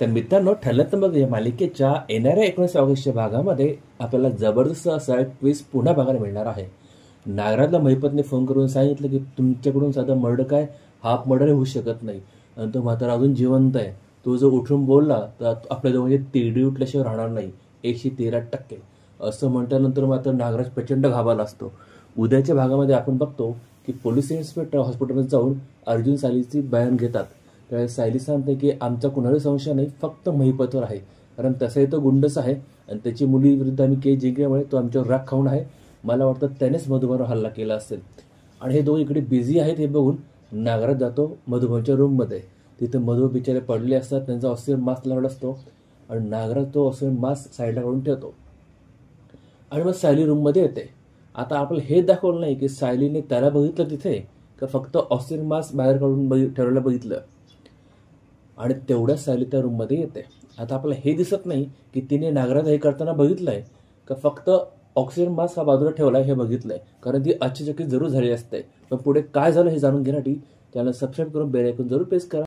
तर मित्रांनो, ठरलं तर मग या मालिकेच्या येणाऱ्या 19 ऑगस्टच्या भागामध्ये आपल्याला जबरदस्त असा एक ट्विस्ट पुन्हा बघायला मिळणार आहे. नागराजला महिपतने फोन करून सांगितलं की तुमच्याकडून साधा मर्डर काय, हाफ मर्डर होऊ शकत नाही आणि तो म्हातारा अजून जिवंत आहे. तो जर उठून बोलला तर आपल्या जवळ तिरडी उठल्याशिवाय राहणार नाही, 113% असं म्हटल्यानंतर मात्र नागराज प्रचंड घाबरला असतो. उद्याच्या भागामध्ये आपण बघतो की पोलीस इन्स्पेक्टर हॉस्पिटलमध्ये जाऊन अर्जुन सायलीची बयान घेतात. त्यावेळेस सायली सांगते की आमचा कुणालाही संशय नाही, फक्त महिपतवर आहे, कारण तसाही तो गुंडच आहे आणि त्याची मुलीविरुद्ध आम्ही केस जिंकल्यामुळे तो आमच्यावर राग खाऊन आहे. मला वाटतं त्यानेच मधुबनवर हल्ला केला असेल. आणि हे दोघं इकडे बिझी आहेत हे बघून नागराज जातो मधुबनच्या रूममध्ये. तिथे मधु बिचारे पडले असतात, त्यांचा ऑक्सिजन मास्क लावला असतो आणि नागराज तो ऑक्सिजन मास्क साईडला काढून ठेवतो आणि मग सायली रूममध्ये येते. आता आपल्याला हे दाखवलं नाही की सायलीने त्याला बघितलं तिथे का फक्त ऑक्सिजन मास्क बाहेर काढून ठेवलेलं बघितलं. आणि तेवढ्याच सायली त्या रूममध्ये येते. आता आपल्याला हे दिसत नाही की तिने नागराज हे करताना बघितलंय का फक्त ऑक्सिजन मास्क हा बाजूला ठेवलाय हे बघितलंय, कारण ती आश्चर्यचकित जरूर झाली असते. पण पुढे काय झालं हे जाणून घेण्यासाठी चॅनल सबस्क्राईब करून बेल आयकॉन जरूर प्रेस करा.